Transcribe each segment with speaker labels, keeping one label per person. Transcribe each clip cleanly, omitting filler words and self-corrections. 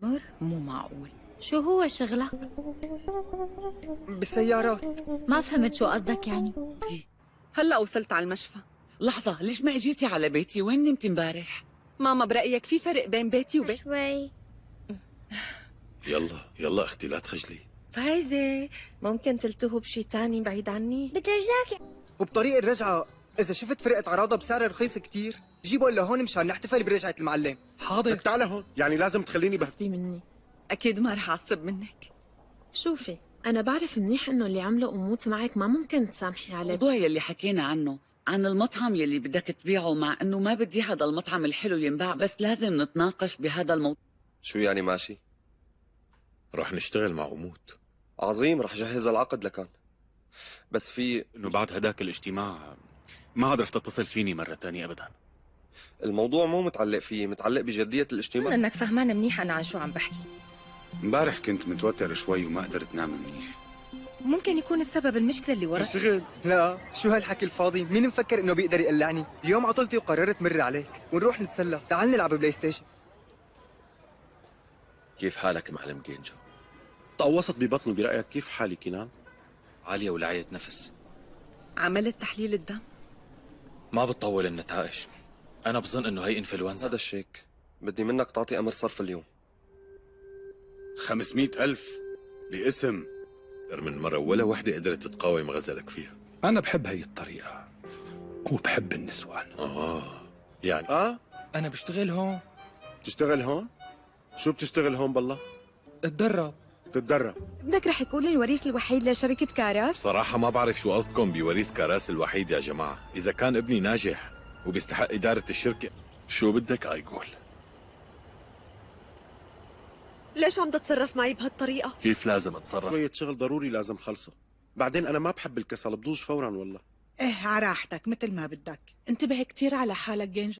Speaker 1: مر مو معقول.
Speaker 2: شو هو شغلك؟
Speaker 3: بالسيارات.
Speaker 2: ما فهمت شو قصدك يعني.
Speaker 1: هلا وصلت على المشفى.
Speaker 4: لحظة، ليش ما اجيتي على بيتي؟ وين نمتي امبارح؟
Speaker 1: ماما برأيك في فرق بين بيتي وبيت
Speaker 2: شوي.
Speaker 5: يلا يلا اختي لا تخجلي.
Speaker 1: فايزة؟ ممكن تلتهوا بشي تاني بعيد عني؟
Speaker 2: بترجاك.
Speaker 3: وبطريق الرجعة إذا شفت فرقة عراضة بسعر رخيص كتير جيبوا إلا هون مشان نحتفل برجعة المعلم.
Speaker 5: حاضر
Speaker 6: لك تعال هون، يعني لازم تخليني
Speaker 7: حسبي مني.
Speaker 1: أكيد ما رح أعصب منك.
Speaker 7: شوفي أنا بعرف منيح إنه اللي عمله أموت معك ما ممكن تسامحي عليه.
Speaker 4: الموضوع يلي حكينا عنه، عن المطعم يلي بدك تبيعه، مع انه ما بدي هذا المطعم الحلو ينباع، بس لازم نتناقش بهذا الموضوع.
Speaker 6: شو يعني ماشي؟
Speaker 5: رح نشتغل مع أموت.
Speaker 6: عظيم، رح جهز العقد لكان. بس في
Speaker 8: انه بعد هداك الاجتماع ما عاد رح تتصل فيني مرة تانية ابدا.
Speaker 6: الموضوع مو متعلق فيه، متعلق بجدية الاجتماع.
Speaker 9: انك فهمان منيح انا عن شو عم بحكي.
Speaker 10: امبارح كنت متوتر شوي وما قدرت نام منيح.
Speaker 9: ممكن يكون السبب المشكلة اللي ورا.
Speaker 3: اشتغل. لا شو هالحكي الفاضي، مين مفكر إنه بيقدر يقلعني؟ اليوم عطلتي وقررت مر عليك ونروح نتسلى، تعال نلعب بلاي ستيشن.
Speaker 11: كيف حالك معلم جينجو؟
Speaker 6: طوست ببطني، برأيك كيف حالي كنان؟
Speaker 11: عالية ولعية نفس.
Speaker 1: عملت تحليل الدم؟
Speaker 11: ما بتطول النتائج. أنا بظن إنه هي إنفلونزا.
Speaker 6: هذا الشيك بدي منك تعطي أمر صرف اليوم.
Speaker 10: 500,000 باسم
Speaker 5: أكثر من مرة ولا وحدة قدرت تقاوم غزلك فيها.
Speaker 8: أنا بحب هي الطريقة وبحب النسوان.
Speaker 5: يعني
Speaker 11: أنا بشتغل هون.
Speaker 6: بتشتغل هون؟ شو بتشتغل هون بالله؟
Speaker 11: اتدرب.
Speaker 6: تتدرب.
Speaker 9: بدك رح يكون الوريث الوحيد لشركة كاراس؟
Speaker 5: صراحة ما بعرف شو قصدكم بوريث كراس الوحيد يا جماعة. إذا كان ابني ناجح وبيستحق إدارة الشركة شو بدك أقول؟
Speaker 1: ليش عم تتصرف معي بهالطريقة؟
Speaker 5: كيف لازم أتصرف؟
Speaker 6: شوية شغل ضروري لازم خلصه. بعدين أنا ما بحب الكسل، بضوج فورا والله.
Speaker 1: ايه على راحتك مثل ما بدك.
Speaker 7: انتبه كتير على حالك جينجو.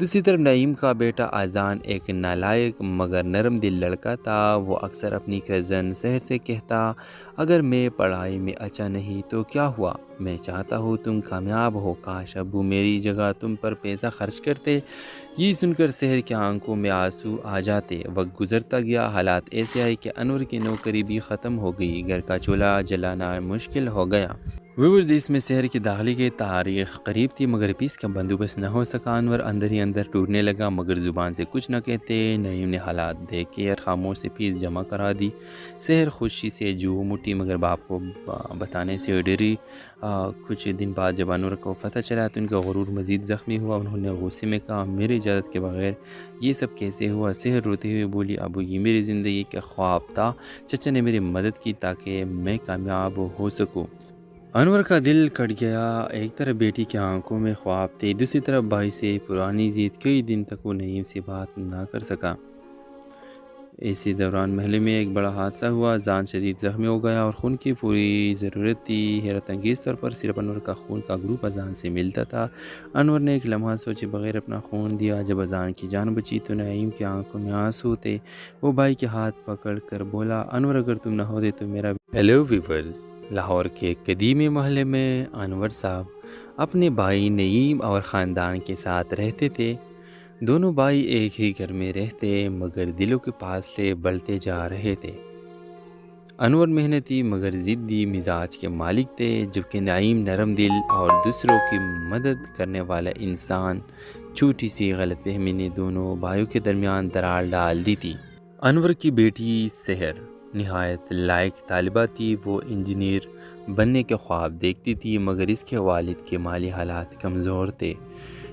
Speaker 12: دوسری طرف نعیم کا بیٹا اذان ایک نالائق مگر نرم دل لڑکا تھا۔ وہ اکثر اپنی کزن سحر سے کہتا، اگر میں پڑھائی میں اچھا نہیں تو کیا ہوا، میں چاہتا ہوں تم کامیاب ہو، کاش ابو میری جگہ تم پر پیسہ خرچ کرتے۔ یہ سن کر سحر کی آنکھوں میں آنسو آ جاتے۔ وقت گزرتا گیا، حالات ایسے آئے کہ انور کی نوکری بھی ختم ہو گئی، گھر کا چولہا جلانا مشکل ہو گیا۔ ویورز، اس میں سحر کی داخلے کی تاریخ قریب تھی مگر پیس کا بندوبست نہ ہو سکا۔ انور اندر ہی اندر ٹوٹنے لگا مگر زبان سے کچھ نہ کہتے۔ نعیم نے حالات دیکھ کے خاموش سے فیس جمع کرا دی۔ سحر خوشی سے جو مٹی مگر باپ کو بتانے سے ڈری۔ کچھ دن بعد جب انور کو پتہ چلا تو ان کا غرور مزید زخمی ہوا۔ انہوں نے غصے میں کہا، میری اجازت کے بغیر یہ سب کیسے ہوا؟ سحر روتے ہوئے بولی، ابو یہ میری زندگی کا خواب تھا، چچا نے میری مدد کی تاکہ میں کامیاب ہو سکوں۔ انور کا دل کٹ گیا۔ ایک طرف بیٹی کی آنکھوں میں خواب تھے، دوسری طرف بھائی سے پرانی ضد۔ کئی دن تک وہ نعیم سے بات نہ کر سکا۔ اسی دوران محلے میں ایک بڑا حادثہ ہوا۔ جان شدید زخمی ہو گیا اور خون کی پوری ضرورت تھی۔ حیرت انگیز طور پر صرف انور کا خون کا گروپ اذان سے ملتا تھا۔ انور نے ایک لمحہ سوچے بغیر اپنا خون دیا۔ جب اذان کی جان بچی تو نعیم کی آنکھوں میں آنسو تھے۔ وہ بھائی کے ہاتھ پکڑ کر بولا، انور اگر تم نہ ہوتے تو میرا۔ ہیلو ویورز، لاہور کے قدیمی محلے میں انور صاحب اپنے بھائی نعیم اور خاندان کے ساتھ رہتے تھے۔ دونوں بھائی ایک ہی گھر میں رہتے مگر دلوں کے فاصلے بڑھتے جا رہے تھے۔ انور محنتی مگر ضدی مزاج کے مالک تھے جبکہ نعیم نرم دل اور دوسروں کی مدد کرنے والا انسان۔ چھوٹی سی غلط فہمی نے دونوں بھائیوں کے درمیان درار ڈال دی تھی۔ انور کی بیٹی سحر نہایت لائق طالبہ تھی۔ وہ انجینئر بننے کے خواب دیکھتی تھی مگر اس کے والد کے مالی حالات کمزور تھے۔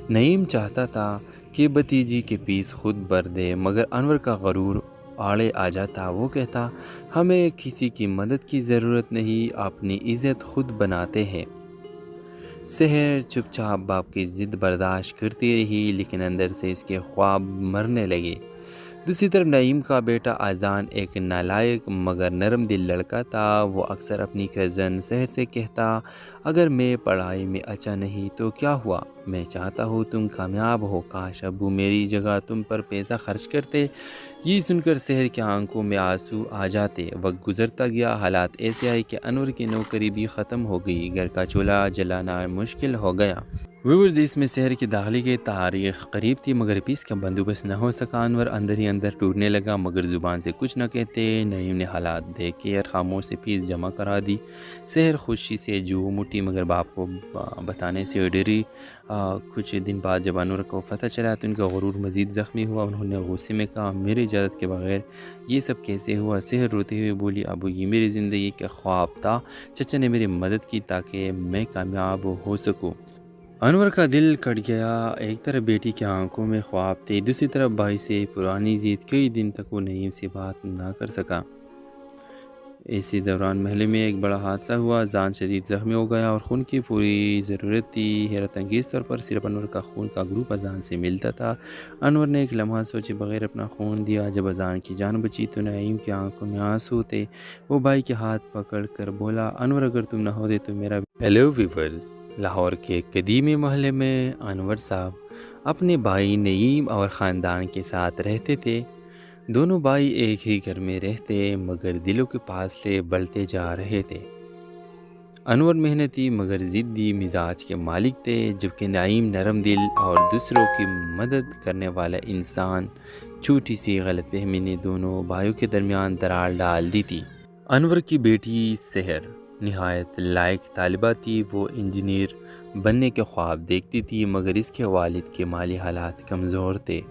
Speaker 12: نعیم چاہتا تھا کہ بھتیجی کی فیس خود بھر دے مگر انور کا غرور آڑے آ جاتا۔ وہ کہتا، ہمیں کسی کی مدد کی ضرورت نہیں، اپنی عزت خود بناتے ہیں۔ سحر چپ چاپ باپ کی ضد برداشت کرتی رہی لیکن اندر سے اس کے خواب مرنے لگے۔ دوسری طرف نعیم کا بیٹا اذان ایک نالائق مگر نرم دل لڑکا تھا۔ وہ اکثر اپنی کزن سحر سے کہتا، اگر میں پڑھائی میں اچھا نہیں تو کیا ہوا، میں چاہتا ہوں تم کامیاب ہو، کاش ابو میری جگہ تم پر پیسہ خرچ کرتے۔ یہ سن کر سحر کی آنکھوں میں آنسو آ جاتے۔ وقت گزرتا گیا، حالات ایسے آئے کہ انور کی نوکری بھی ختم ہو گئی، گھر کا چولہا جلانا مشکل ہو گیا۔ ویورز، اس میں سحر کی داخلے کی تاریخ قریب تھی مگر پیس کا بندوبست نہ ہو سکا۔ انور اندر ہی اندر ٹوٹنے لگا مگر زبان سے کچھ نہ کہتے۔ نعیم نے حالات دیکھ کے خاموش سے فیس جمع کرا دی۔ سحر خوشی سے جو مٹی مگر باپ کو بتانے سے ڈری۔ کچھ دن بعد جب انور کو پتہ چلا تو ان کا غرور مزید زخمی ہوا۔ انہوں نے غصے میں کہا، میری اجازت کے بغیر یہ سب کیسے ہوا؟ سحر روتے ہوئے بولی، ابو یہ میری زندگی کا خواب تھا، چچا نے میری مدد کی تاکہ میں کامیاب ہو سکوں۔ انور کا دل کٹ گیا۔ ایک طرف بیٹی کی آنکھوں میں خواب تھے، دوسری طرف بھائی سے پرانی ضد۔ کئی دن تک وہ نعیم سے بات نہ کر سکا۔ اسی دوران محلے میں ایک بڑا حادثہ ہوا۔ جان شدید زخمی ہو گیا اور خون کی پوری ضرورت تھی۔ حیرت انگیز طور پر صرف انور کا خون کا گروپ اذان سے ملتا تھا۔ انور نے ایک لمحہ سوچے بغیر اپنا خون دیا۔ جب اذان کی جان بچی تو نعیم کی آنکھوں میں آنسو تھے۔ وہ بھائی کے ہاتھ پکڑ کر بولا، انور اگر تم نہ ہوتے تو میرا۔ ہیلو ویورز، لاہور کے قدیمی محلے میں انور صاحب اپنے بھائی نعیم اور خاندان کے ساتھ رہتے تھے۔ دونوں بھائی ایک ہی گھر میں رہتے مگر دلوں کے فاصلے بڑھتے جا رہے تھے۔ انور محنتی مگر ضدی مزاج کے مالک تھے جبکہ نعیم نرم دل اور دوسروں کی مدد کرنے والا انسان۔ چھوٹی سی غلط فہمی نے دونوں بھائیوں کے درمیان درار ڈال دی تھی۔ انور کی بیٹی سحر نہایت لائق طالبہ تھی۔ وہ انجینئر بننے کے خواب دیکھتی تھی مگر اس کے والد کے مالی حالات کمزور تھے۔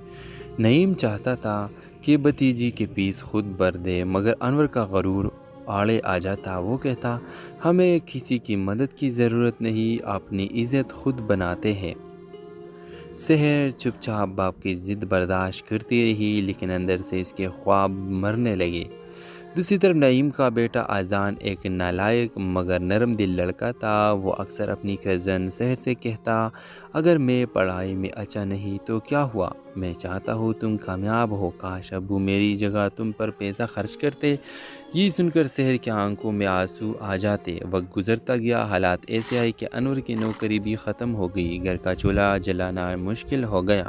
Speaker 12: نعیم چاہتا تھا کہ بھتیجی کی فیس خود بھر دے مگر انور کا غرور آڑے آ جاتا۔ وہ کہتا، ہمیں کسی کی مدد کی ضرورت نہیں، اپنی عزت خود بناتے ہیں۔ سحر چپ چاپ باپ کی ضد برداشت کرتی رہی لیکن اندر سے اس کے خواب مرنے لگے۔ دوسری طرف نعیم کا بیٹا اذان ایک نالائق مگر نرم دل لڑکا تھا۔ وہ اکثر اپنی کزن سحر سے کہتا، اگر میں پڑھائی میں اچھا نہیں تو کیا ہوا، میں چاہتا ہوں تم کامیاب ہو، کاش ابو میری جگہ تم پر پیسہ خرچ کرتے۔ یہ سن کر سحر کی آنکھوں میں آنسو آ جاتے۔ وقت گزرتا گیا، حالات ایسے آئے کہ انور کی نوکری بھی ختم ہو گئی، گھر کا چولہا جلانا مشکل ہو گیا۔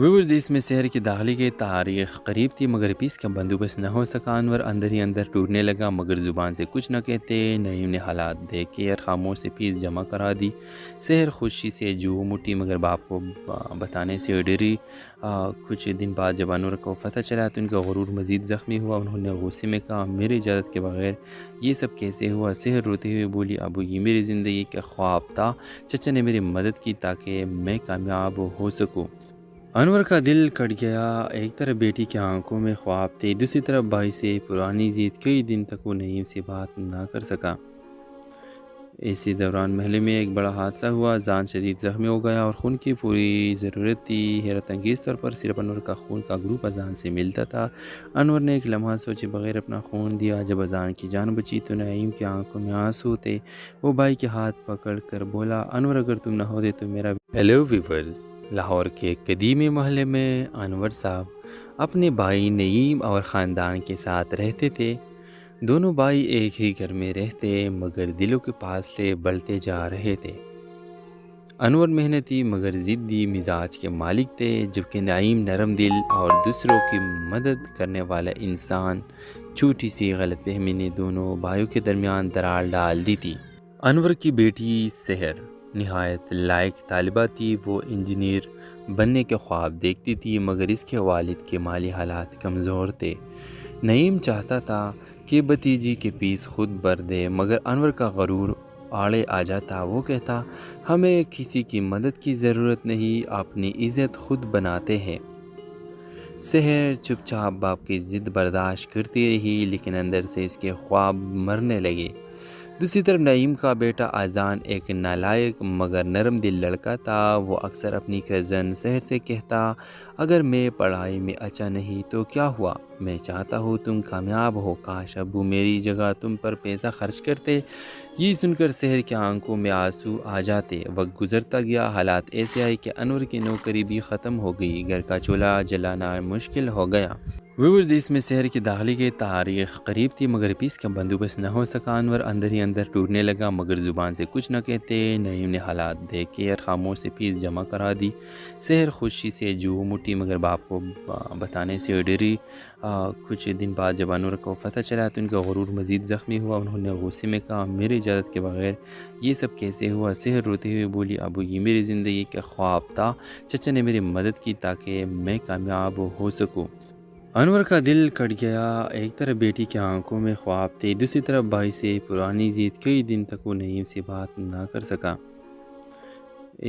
Speaker 12: ویورز اس میں شہر کی داخلی کی تاریخ قریب تھی مگر پیس کا بندوبست نہ ہو سکا۔ انور اندر ہی اندر ٹوٹنے لگا مگر زبان سے کچھ نہ کہتے۔ نعیم نے حالات دیکھ کے خاموش سے پیس جمع کرا دی۔ شہر خوشی سے جو مٹی مگر باپ کو بتانے سے ڈری۔ کچھ دن بعد جب انور کو پتہ چلا تو ان کا غرور مزید زخمی ہوا۔ انہوں نے غصے میں کہا میری اجازت کے بغیر یہ سب کیسے ہوا؟ شہر روتے ہوئے بولی ابو یہ میری زندگی کا خواب تھا، چچا نے میری مدد کی تاکہ میں کامیاب ہو سکوں۔ انور کا دل کٹ گیا۔ ایک طرف بیٹی کی آنکھوں میں خواب تھے، دوسری طرف بھائی سے پرانی ضد۔ کئی دن تک وہ نعیم سے بات نہ کر سکا۔ اسی دوران محلے میں ایک بڑا حادثہ ہوا۔ جان شدید زخمی ہو گیا اور خون کی پوری ضرورت تھی۔ حیرت انگیز طور پر صرف انور کا خون کا گروپ اذان سے ملتا تھا۔ انور نے ایک لمحہ سوچے بغیر اپنا خون دیا۔ جب اذان کی جان بچی تو نعیم کی آنکھوں میں آنسو تھے۔ وہ بھائی کے ہاتھ پکڑ کر بولا انور اگر تم نہ ہوتے تو میرا۔ ہیلو ویورز، لاہور کے قدیمی محلے میں انور صاحب اپنے بھائی نعیم اور خاندان کے ساتھ رہتے تھے۔ دونوں بھائی ایک ہی گھر میں رہتے مگر دلوں کے فاصلے بڑھتے جا رہے تھے۔ انور محنتی مگر ضدی مزاج کے مالک تھے جبکہ نعیم نرم دل اور دوسروں کی مدد کرنے والا انسان۔ چھوٹی سی غلط فہمی نے دونوں بھائیوں کے درمیان دراڑ ڈال دی تھی۔ انور کی بیٹی سحر نہایت لائق طالبہ تھی۔ وہ انجینئر بننے کے خواب دیکھتی تھی مگر اس کے والد کے مالی حالات کمزور تھے۔ نعیم چاہتا تھا کہ بھتیجی کے فیس خود بھر دے مگر انور کا غرور آڑے آ جاتا۔ وہ کہتا ہمیں کسی کی مدد کی ضرورت نہیں، اپنی عزت خود بناتے ہیں۔ سحر چپ چاپ باپ کی ضد برداشت کرتی رہی لیکن اندر سے اس کے خواب مرنے لگے۔ دوسری طرف نعیم کا بیٹا اذان ایک نالائق مگر نرم دل لڑکا تھا۔ وہ اکثر اپنی کزن سحر سے کہتا اگر میں پڑھائی میں اچھا نہیں تو کیا ہوا، میں چاہتا ہوں تم کامیاب ہو، کاش ابو میری جگہ تم پر پیسہ خرچ کرتے۔ یہ سن کر سحر کی آنکھوں میں آنسو آ جاتے۔ وقت گزرتا گیا، حالات ایسے آئے کہ انور کی نوکری بھی ختم ہو گئی، گھر کا چولہا جلانا مشکل ہو گیا۔ ویورز اس میں شہر کی داخلی کی تاریخ قریب تھی مگر پیس کا بندوبست نہ ہو سکا۔ انور اندر ہی اندر ٹوٹنے لگا مگر زبان سے کچھ نہ کہتے۔ نعیم نے حالات دیکھ کے خاموش سے پیس جمع کرا دی۔ سحر خوشی سے جو مٹی مگر باپ کو بتانے سے ڈری۔ کچھ دن بعد جب انور کو پتہ چلا تو ان کا غرور مزید زخمی ہوا۔ انہوں نے غصے میں کہا میری اجازت کے بغیر یہ سب کیسے ہوا؟ سحر روتے ہوئے بولی ابو یہ میری زندگی کا خواب تھا، چچا نے میری مدد کی تاکہ میں کامیاب ہو سکوں۔ انور کا دل کٹ گیا۔ ایک طرف بیٹی کی آنکھوں میں خواب تھے، دوسری طرف بھائی سے پرانی ضد۔ کئی دن تک وہ نعیم سے بات نہ کر سکا۔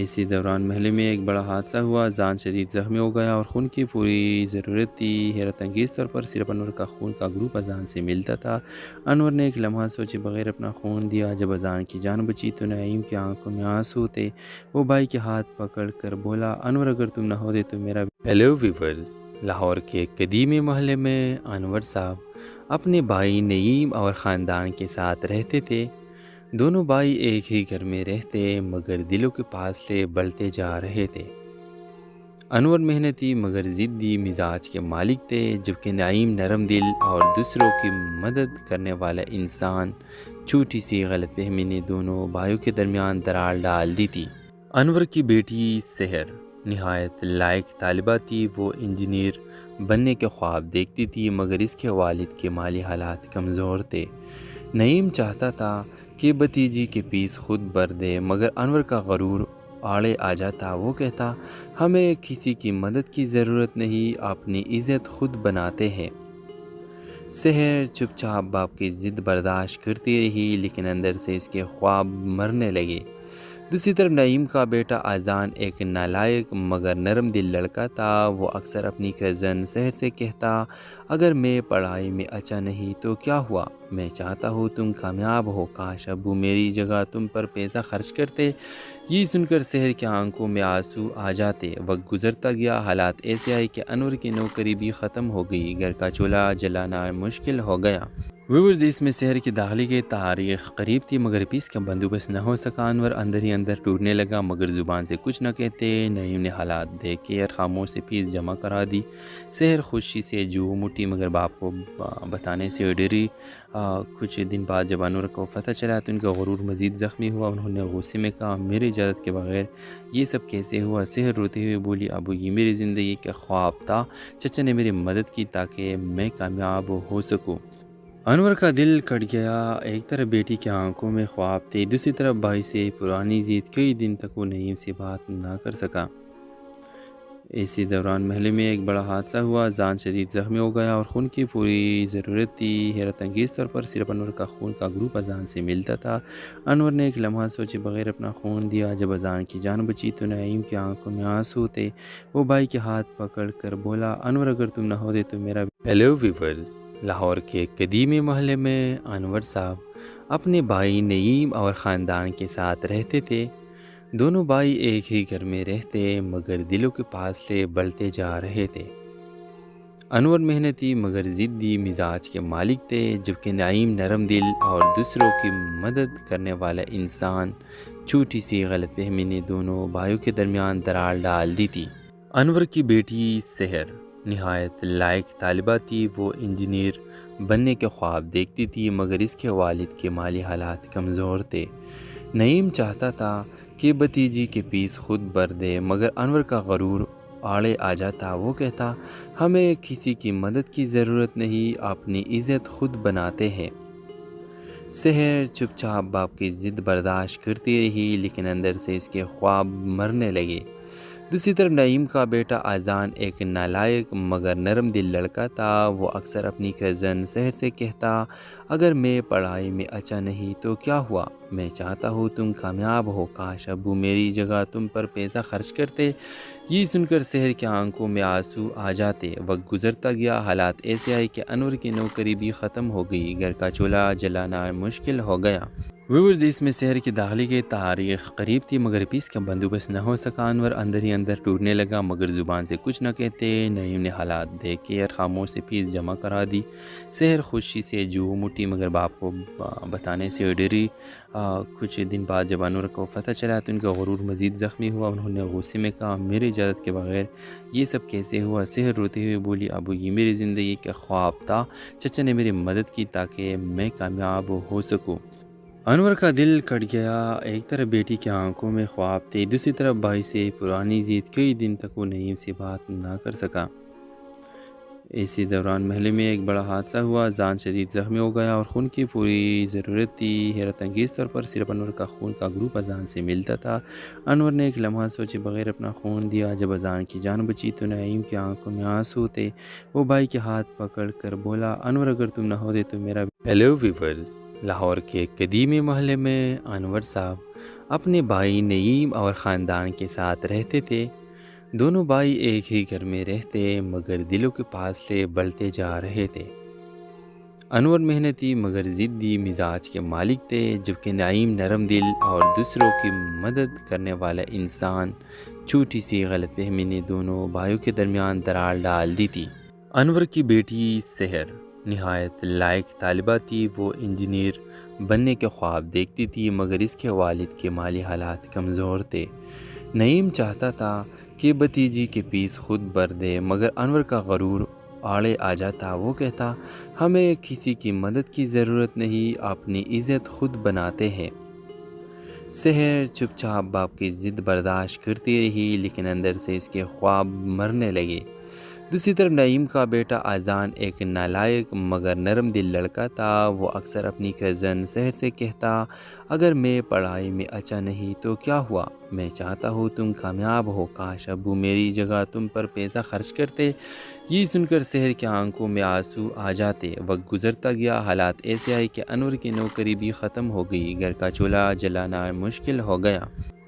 Speaker 12: اسی دوران محلے میں ایک بڑا حادثہ ہوا۔ جان شدید زخمی ہو گیا اور خون کی پوری ضرورت تھی۔ حیرت انگیز طور پر صرف انور کا خون کا گروپ اذان سے ملتا تھا۔ انور نے ایک لمحہ سوچے بغیر اپنا خون دیا۔ جب اذان کی جان بچی تو نعیم کی آنکھوں میں آنسو تھے۔ وہ بھائی کے ہاتھ پکڑ کر بولا انور اگر تم نہ ہوتے تو میرا۔ ہیلو ویورز، لاہور کے قدیمی محلے میں انور صاحب اپنے بھائی نعیم اور خاندان کے ساتھ رہتے تھے۔ دونوں بھائی ایک ہی گھر میں رہتے مگر دلوں کے فاصلے بڑھتے جا رہے تھے۔ انور محنتی مگر ضدی مزاج کے مالک تھے جبکہ نعیم نرم دل اور دوسروں کی مدد کرنے والا انسان۔ چھوٹی سی غلط فہمی نے دونوں بھائیوں کے درمیان دراڑ ڈال دی تھی۔ انور کی بیٹی سحر نہایت لائق طالبہ تھی۔ وہ انجینئر بننے کے خواب دیکھتی تھی مگر اس کے والد کے مالی حالات کمزور تھے۔ نعیم چاہتا تھا کہ بھتیجی کے فیس خود بھر دے مگر انور کا غرور آڑے آ جاتا۔ وہ کہتا ہمیں کسی کی مدد کی ضرورت نہیں، اپنی عزت خود بناتے ہیں۔ سحر چپ چاپ باپ کی ضد برداشت کرتی رہی لیکن اندر سے اس کے خواب مرنے لگے۔ دوسری طرف نعیم کا بیٹا اذان ایک نالائق مگر نرم دل لڑکا تھا۔ وہ اکثر اپنی کزن سحر سے کہتا اگر میں پڑھائی میں اچھا نہیں تو کیا ہوا، میں چاہتا ہوں تم کامیاب ہو، کاش ابو میری جگہ تم پر پیسہ خرچ کرتے۔ یہ سن کر سحر کی آنکھوں میں آنسو آ جاتے۔ وقت گزرتا گیا، حالات ایسے آئے کہ انور کی نوکری بھی ختم ہو گئی، گھر کا چولہا جلانا مشکل ہو گیا۔ ویورز اس میں شہر کی داخلی کی تاریخ قریب تھی مگر پیس کا بندوبست نہ ہو سکا۔ انور اندر ہی اندر ٹوٹنے لگا مگر زبان سے کچھ نہ کہتے۔ نعیم نے حالات دیکھ کے خاموش سے پیس جمع کرا دی۔ شہر خوشی سے جو مٹی مگر باپ کو بتانے سے ڈری۔ کچھ دن بعد جب انور کو پتہ چلا تو ان کا غرور مزید زخمی ہوا۔ انہوں نے غصے میں کہا میری اجازت کے بغیر یہ سب کیسے ہوا؟ شہر روتے ہوئے بولی ابو یہ میری زندگی کا خواب تھا، چچا نے میری مدد کی تاکہ میں کامیاب ہو سکوں۔ انور کا دل کٹ گیا۔ ایک طرف بیٹی کی آنکھوں میں خواب تھے، دوسری طرف بھائی سے پرانی ضد۔ کئی دن تک وہ نعیم سے بات نہ کر سکا۔ اسی دوران محلے میں ایک بڑا حادثہ ہوا۔ جان شدید زخمی ہو گیا اور خون کی پوری ضرورت تھی۔ حیرت انگیز طور پر صرف انور کا خون کا گروپ اذان سے ملتا تھا۔ انور نے ایک لمحہ سوچے بغیر اپنا خون دیا۔ جب اذان کی جان بچی تو نعیم کی آنکھوں میں آنسو تھے۔ وہ بھائی کے ہاتھ پکڑ کر بولا انور اگر تم نہ ہوتے تو میرا۔ ہیلو ویورز، لاہور کے قدیمی محلے میں انور صاحب اپنے بھائی نعیم اور خاندان کے ساتھ رہتے تھے۔ دونوں بھائی ایک ہی گھر میں رہتے مگر دلوں کے فاصلے بڑھتے جا رہے تھے۔ انور محنتی مگر ضدی مزاج کے مالک تھے جبکہ نعیم نرم دل اور دوسروں کی مدد کرنے والا انسان۔ چھوٹی سی غلط فہمی نے دونوں بھائیوں کے درمیان دراڑ ڈال دی تھی۔ انور کی بیٹی سحر نہایت لائق طالبہ تھی۔ وہ انجینئر بننے کے خواب دیکھتی تھی مگر اس کے والد کے مالی حالات کمزور تھے۔ نعیم چاہتا تھا کہ بھتیجی کے فیس خود بھر دے مگر انور کا غرور آڑے آ جاتا۔ وہ کہتا ہمیں کسی کی مدد کی ضرورت نہیں، اپنی عزت خود بناتے ہیں۔ سحر چپ چاپ باپ کی ضد برداشت کرتی رہی لیکن اندر سے اس کے خواب مرنے لگے۔ دوسری طرف نعیم کا بیٹا اذان ایک نالائق مگر نرم دل لڑکا تھا۔ وہ اکثر اپنی کزن سحر سے کہتا اگر میں پڑھائی میں اچھا نہیں تو کیا ہوا، میں چاہتا ہوں تم کامیاب ہو، کاش ابو میری جگہ تم پر پیسہ خرچ کرتے۔ یہ سن کر سحر کی آنکھوں میں آنسو آ جاتے۔ وقت گزرتا گیا، حالات ایسے آئے کہ انور کی نوکری بھی ختم ہو گئی، گھر کا چولہا جلانا مشکل ہو گیا۔ ویورز اس میں شہر کی داخلی کی تاریخ قریب تھی مگر پیس کا بندوبست نہ ہو سکا۔ انور اندر ہی اندر ٹوٹنے لگا مگر زبان سے کچھ نہ کہتے۔ نعیم نے حالات دیکھ کے خاموش سے فیس جمع کرا دی۔ سحر خوشی سے جو مٹی مگر باپ کو بتانے سے ڈری۔ کچھ دن بعد جب انور کو پتہ چلا تو ان کا غرور مزید زخمی ہوا۔ انہوں نے غصے میں کہا میری اجازت کے بغیر یہ سب کیسے ہوا؟ سحر روتے ہوئے بولی ابو یہ میری زندگی کا خواب تھا، چچا نے میری مدد کی تاکہ میں کامیاب ہو سکوں۔ انور کا دل کٹ گیا۔ ایک طرف بیٹی کی آنکھوں میں خواب تھے، دوسری طرف بھائی سے پرانی ضد۔ کئی دن تک وہ نعیم سے بات نہ کر سکا۔ اسی دوران محلے میں ایک بڑا حادثہ ہوا۔ جان شدید زخمی ہو گیا اور خون کی پوری ضرورت تھی۔ حیرت انگیز طور پر صرف انور کا خون کا گروپ اذان سے ملتا تھا۔ انور نے ایک لمحہ سوچے بغیر اپنا خون دیا۔ جب اذان کی جان بچی تو نعیم کی آنکھوں میں آنسو تھے۔ وہ بھائی کے ہاتھ پکڑ کر بولا انور اگر تم نہ ہوتے تو میرا۔ ہیلو ویورز، لاہور کے قدیمی محلے میں انور صاحب اپنے بھائی نعیم اور خاندان کے ساتھ رہتے تھے۔ دونوں بھائی ایک ہی گھر میں رہتے مگر دلوں کے فاصلے بڑھتے جا رہے تھے۔ انور محنتی مگر ضدی مزاج کے مالک تھے جبکہ نعیم نرم دل اور دوسروں کی مدد کرنے والا انسان۔ چھوٹی سی غلط فہمی نے دونوں بھائیوں کے درمیان دراڑ ڈال دی تھی۔ انور کی بیٹی سحر نہایت لائق طالبہ تھی۔ وہ انجینئر بننے کے خواب دیکھتی تھی مگر اس کے والد کے مالی حالات کمزور تھے۔ نعیم چاہتا تھا کہ بھتیجی کے فیس خود بھر دے مگر انور کا غرور آڑے آ جاتا۔ وہ کہتا ہمیں کسی کی مدد کی ضرورت نہیں، اپنی عزت خود بناتے ہیں۔ سحر چپ چاپ باپ کی ضد برداشت کرتی رہی لیکن اندر سے اس کے خواب مرنے لگے۔ دوسری طرف نعیم کا بیٹا اذان ایک نالائق مگر نرم دل لڑکا تھا۔ وہ اکثر اپنی کزن سحر سے کہتا اگر میں پڑھائی میں اچھا نہیں تو کیا ہوا، میں چاہتا ہوں تم کامیاب ہو، کاش ابو میری جگہ تم پر پیسہ خرچ کرتے۔ یہ سن کر سحر کی آنکھوں میں آنسو آ جاتے۔ وقت گزرتا گیا، حالات ایسے آئے کہ انور کی نوکری بھی ختم ہو گئی، گھر کا چولہا جلانا مشکل ہو گیا۔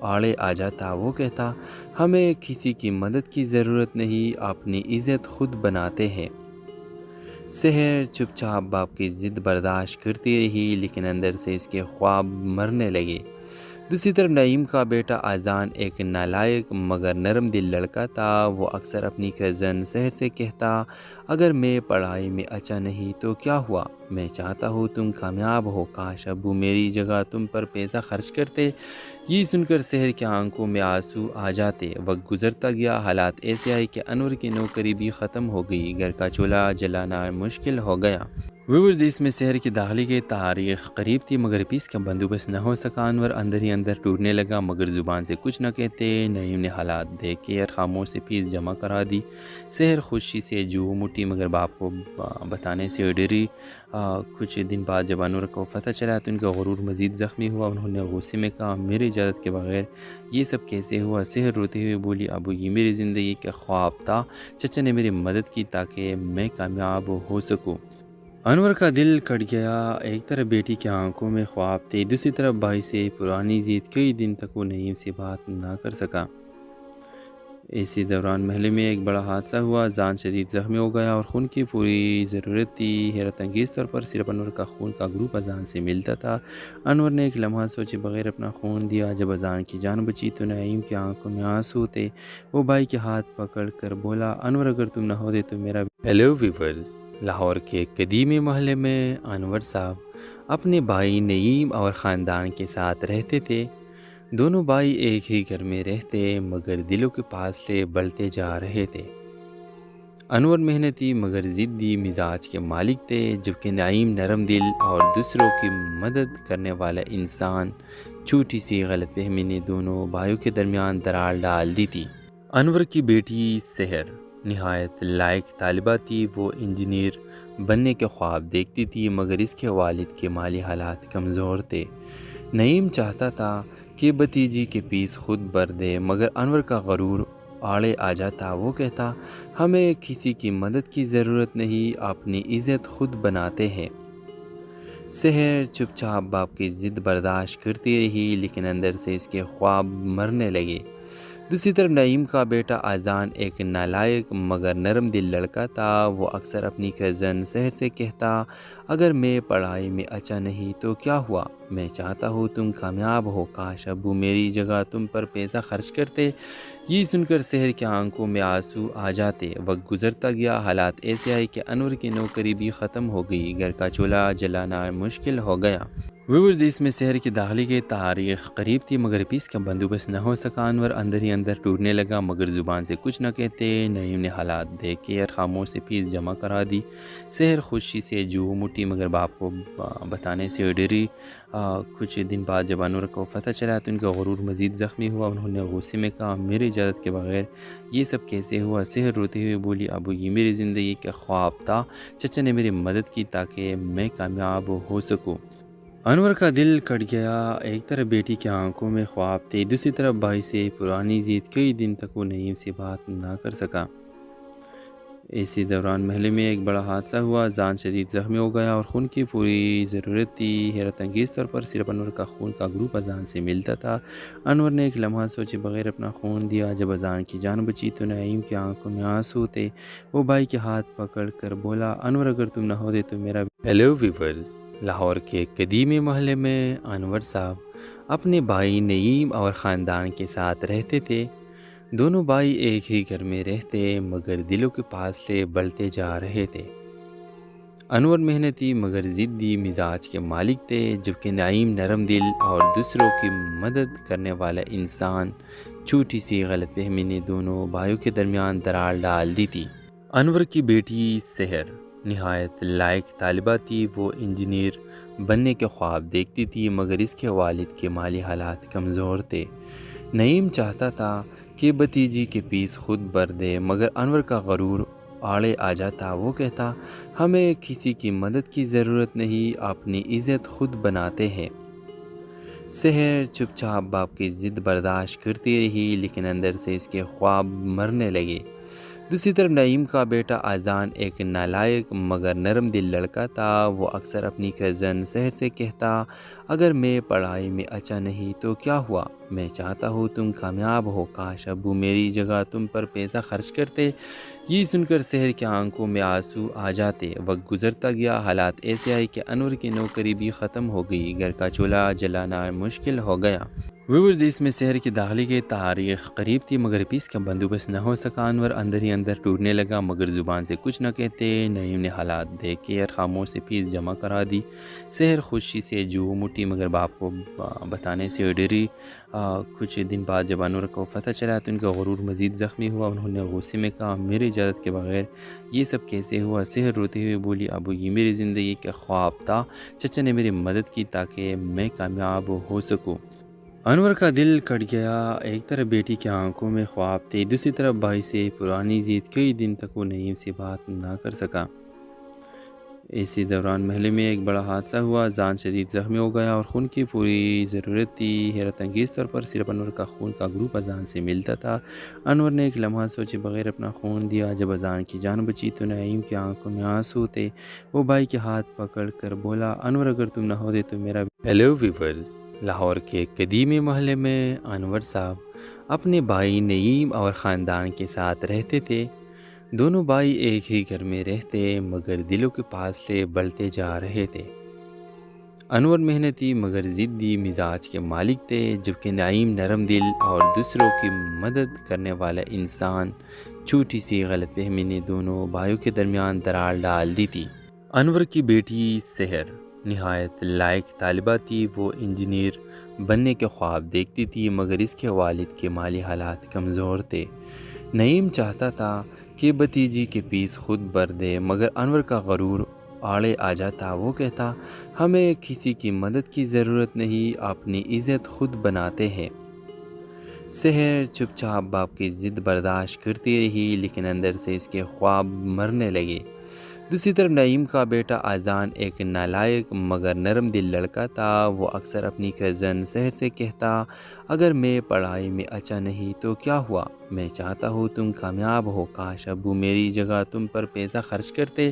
Speaker 12: آڑے آ جاتا وہ کہتا ہمیں کسی کی مدد کی ضرورت نہیں، اپنی عزت خود بناتے ہیں۔ سحر چپ چاپ باپ کی ضد برداشت کرتی رہی، لیکن اندر سے اس کے خواب مرنے لگے۔ دوسری طرف نعیم کا بیٹا اذان ایک نالائق مگر نرم دل لڑکا تھا۔ وہ اکثر اپنی کزن سحر سے کہتا اگر میں پڑھائی میں اچھا نہیں تو کیا ہوا، میں چاہتا ہوں تم کامیاب ہو، کاش ابو میری جگہ تم پر پیسہ خرچ کرتے۔ یہ سن کر سحر کے آنکھوں میں آنسو آ جاتے۔ وقت گزرتا گیا، حالات ایسے آئے کہ انور کی نوکری بھی ختم ہو گئی، گھر کا چولہا جلانا مشکل ہو گیا۔ ویورز، اس میں شہر کی داخلے کی تاریخ قریب تھی مگر پیس کا بندوبست نہ ہو سکا۔ انور اندر ہی اندر ٹوٹنے لگا مگر زبان سے کچھ نہ کہتے۔ نعیم نے حالات دیکھ کے خاموش سے فیس جمع کرا دی۔ شہر خوشی سے جو مٹی مگر باپ کو بتانے سے ڈری۔ کچھ دن بعد جب انور کو پتہ چلا تو ان کا غرور مزید زخمی ہوا۔ انہوں نے غصے میں کہا میری اجازت کے بغیر یہ سب کیسے ہوا؟ شہر روتے ہوئے بولی ابو یہ میری زندگی کا خواب تھا، چچا نے میری مدد کی تاکہ میں کامیاب ہو سکوں۔ انور کا دل کٹ گیا۔ ایک طرف بیٹی کی آنکھوں میں خواب تھے، دوسری طرف بھائی سے پرانی ضد۔ کئی دن تک وہ نعیم سے بات نہ کر سکا۔ اسی دوران محلے میں ایک بڑا حادثہ ہوا۔ جان شدید زخمی ہو گیا اور خون کی پوری ضرورت تھی۔ حیرت انگیز طور پر صرف انور کا خون کا گروپ اذان سے ملتا تھا۔ انور نے ایک لمحہ سوچے بغیر اپنا خون دیا۔ جب اذان کی جان بچی تو نعیم کی آنکھوں میں آنسو تھے۔ وہ بھائی کے ہاتھ پکڑ کر بولا انور اگر تم نہ ہوتے تو میرا۔ ہیلو ویورز، لاہور کے قدیمی محلے میں انور صاحب اپنے بھائی نعیم اور خاندان کے ساتھ رہتے تھے۔ دونوں بھائی ایک ہی گھر میں رہتے مگر دلوں کے فاصلے بڑھتے جا رہے تھے۔ انور محنتی مگر ضدی مزاج کے مالک تھے جبکہ نعیم نرم دل اور دوسروں کی مدد کرنے والا انسان۔ چھوٹی سی غلط فہمی نے دونوں بھائیوں کے درمیان دراڑ ڈال دی تھی۔ انور کی بیٹی سحر نہایت لائق طالبہ تھی۔ وہ انجینئر بننے کے خواب دیکھتی تھی مگر اس کے والد کے مالی حالات کمزور تھے۔ نعیم چاہتا تھا کہ بھتیجی کے فیس خود بھر دے مگر انور کا غرور آڑے آ جاتا۔ وہ کہتا ہمیں کسی کی مدد کی ضرورت نہیں، اپنی عزت خود بناتے ہیں۔ سحر چپ چاپ باپ کی ضد برداشت کرتی رہی لیکن اندر سے اس کے خواب مرنے لگے۔ دوسری طرف نعیم کا بیٹا اذان ایک نالائق مگر نرم دل لڑکا تھا۔ وہ اکثر اپنی کزن سحر سے کہتا اگر میں پڑھائی میں اچھا نہیں تو کیا ہوا، میں چاہتا ہوں تم کامیاب ہو، کاش ابو میری جگہ تم پر پیسہ خرچ کرتے۔ یہ سن کر سحر کے آنکھوں میں آنسو آ جاتے۔ وقت گزرتا گیا، حالات ایسے آئے کہ انور کی نوکری بھی ختم ہو گئی، گھر کا چولہا جلانا مشکل ہو گیا۔ ویورز، اس میں شہر کی داخلے کی تاریخ قریب تھی مگر پیس کا بندوبست نہ ہو سکا۔ انور اندر ہی اندر ٹوٹنے لگا مگر زبان سے کچھ نہ کہتے۔ نعیم نے حالات دیکھ کے خاموش سے فیس جمع کرا دی۔ سحر خوشی سے جو مٹی مگر باپ کو بتانے سے ڈری۔ کچھ دن بعد جب انور کو پتہ چلا تو ان کا غرور مزید زخمی ہوا۔ انہوں نے غصے میں کہا میری اجازت کے بغیر یہ سب کیسے ہوا؟ سحر روتے ہوئے بولی ابو یہ میری زندگی کا خواب تھا، چچا نے میری مدد کی تاکہ میں کامیاب ہو سکوں۔ انور کا دل کٹ گیا۔ ایک طرف بیٹی کی آنکھوں میں خواب تھے، دوسری طرف بھائی سے پرانی ضد۔ کئی دن تک وہ نعیم سے بات نہ کر سکا۔ اسی دوران محلے میں ایک بڑا حادثہ ہوا۔ جان شدید زخمی ہو گیا اور خون کی پوری ضرورت تھی۔ حیرت انگیز طور پر صرف انور کا خون کا گروپ اذان سے ملتا تھا۔ انور نے ایک لمحہ سوچے بغیر اپنا خون دیا۔ جب اذان کی جان بچی تو نعیم کی آنکھوں میں آنسو تھے۔ وہ بھائی کے ہاتھ پکڑ کر بولا انور اگر تم نہ ہوتے تو میرا۔ ہیلو ویورز، لاہور کے قدیمی محلے میں انور صاحب اپنے بھائی نعیم اور خاندان کے ساتھ رہتے تھے۔ دونوں بھائی ایک ہی گھر میں رہتے مگر دلوں کے فاصلے بڑھتے جا رہے تھے۔ انور محنتی مگر ضدی مزاج کے مالک تھے جبکہ نعیم نرم دل اور دوسروں کی مدد کرنے والا انسان۔ چھوٹی سی غلط فہمی نے دونوں بھائیوں کے درمیان دراڑ ڈال دی تھی۔ انور کی بیٹی سحر نہایت لائق طالبہ تھی۔ وہ انجینئر بننے کے خواب دیکھتی تھی مگر اس کے والد کے مالی حالات کمزور تھے۔ نعیم چاہتا تھا کہ بھتیجی کے فیس خود بھر دے مگر انور کا غرور آڑے آ جاتا۔ وہ کہتا ہمیں کسی کی مدد کی ضرورت نہیں، اپنی عزت خود بناتے ہیں۔ سحر چپ چاپ باپ کی ضد برداشت کرتی رہی لیکن اندر سے اس کے خواب مرنے لگے۔ دوسری طرف نعیم کا بیٹا اذان ایک نالائق مگر نرم دل لڑکا تھا۔ وہ اکثر اپنی کزن سحر سے کہتا اگر میں پڑھائی میں اچھا نہیں تو کیا ہوا، میں چاہتا ہوں تم کامیاب ہو، کاش ابو میری جگہ تم پر پیسہ خرچ کرتے۔ یہ سن کر سحر کی آنکھوں میں آنسو آ جاتے۔ وقت گزرتا گیا، حالات ایسے آئے کہ انور کی نوکری بھی ختم ہو گئی، گھر کا چولہا جلانا مشکل ہو گیا۔ ویورز، اس میں شہر کی داخلے کی تاریخ قریب تھی مگر پیس کا بندوبست نہ ہو سکا۔ انور اندر ہی اندر ٹوٹنے لگا مگر زبان سے کچھ نہ کہتے۔ نعیم نے حالات دیکھ کے خاموش سے فیس جمع کرا دی۔ شہر خوشی سے جو مٹی مگر باپ کو بتانے سے ڈری۔ کچھ دن بعد جب انور کو پتہ چلا تو ان کا غرور مزید زخمی ہوا۔ انہوں نے غصے میں کہا، میری اجازت کے بغیر یہ سب کیسے ہوا؟ شہر روتے ہوئے بولی، ابو یہ میری زندگی کا خواب تھا، چچا نے میری مدد کی تاکہ میں کامیاب ہو سکوں۔ انور کا دل کٹ گیا۔ ایک طرف بیٹی کی آنکھوں میں خواب تھے، دوسری طرف بھائی سے پرانی ضد۔ کئی دن تک وہ نعیم سے بات نہ کر سکا۔ اسی دوران محلے میں ایک بڑا حادثہ ہوا، جان شدید زخمی ہو گیا اور خون کی پوری ضرورت تھی۔ حیرت انگیز طور پر صرف انور کا خون کا گروپ اذان سے ملتا تھا۔ انور نے ایک لمحہ سوچے بغیر اپنا خون دیا۔ جب اذان کی جان بچی تو نعیم کی آنکھوں میں آنسو تھے۔ وہ بھائی کے ہاتھ پکڑ کر بولا، انور اگر تم نہ ہوتے تو میرا۔ ہیلو ویورز، لاہور کے قدیمی محلے میں انور صاحب اپنے بھائی نعیم اور خاندان کے ساتھ رہتے تھے۔ دونوں بھائی ایک ہی گھر میں رہتے مگر دلوں کے فاصلے بڑھتے جا رہے تھے۔ انور محنتی مگر ضدی مزاج کے مالک تھے جبکہ نعیم نرم دل اور دوسروں کی مدد کرنے والا انسان۔ چھوٹی سی غلط فہمی نے دونوں بھائیوں کے درمیان دراڑ ڈال دی تھی۔ انور کی بیٹی سحر نہایت لائق طالبہ تھی۔ وہ انجینئر بننے کے خواب دیکھتی تھی مگر اس کے والد کے مالی حالات کمزور تھے۔ نعیم چاہتا تھا کہ بھتیجی کی فیس خود بھر دے مگر انور کا غرور آڑے آ جاتا۔ وہ کہتا، ہمیں کسی کی مدد کی ضرورت نہیں، اپنی عزت خود بناتے ہیں۔ سحر چپ چاپ باپ کی ضد برداشت کرتی رہی لیکن اندر سے اس کے خواب مرنے لگے۔ دوسری طرف نعیم کا بیٹا اذان ایک نالائق مگر نرم دل لڑکا تھا۔ وہ اکثر اپنی کزن سحر سے کہتا، اگر میں پڑھائی میں اچھا نہیں تو کیا ہوا، میں چاہتا ہوں تم کامیاب ہو، کاش ابو میری جگہ تم پر پیسہ خرچ کرتے۔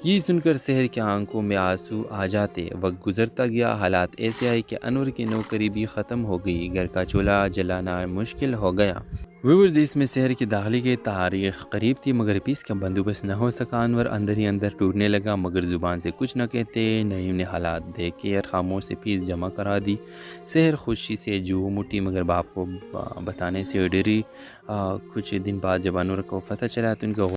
Speaker 12: یہ سن کر سحر کی آنکھوں میں آنسو آ جاتے۔ وقت گزرتا گیا، حالات ایسے آئے کہ انور کی نوکری بھی ختم ہو گئی، گھر کا چولہا جلانا مشکل ہو گیا۔ ویورز، اس میں شہر کی داخلے کی تاریخ قریب تھی مگر پیس کا بندوبست نہ ہو سکا۔ انور اندر ہی اندر ٹوٹنے لگا مگر زبان سے کچھ نہ کہتے۔ نعیم نے حالات دیکھ کے خاموش سے فیس جمع کرا دی۔ سحر خوشی سے جو مٹی مگر باپ کو بتانے سے ڈری۔ کچھ دن بعد جب انور کو پتہ چلا تو ان کا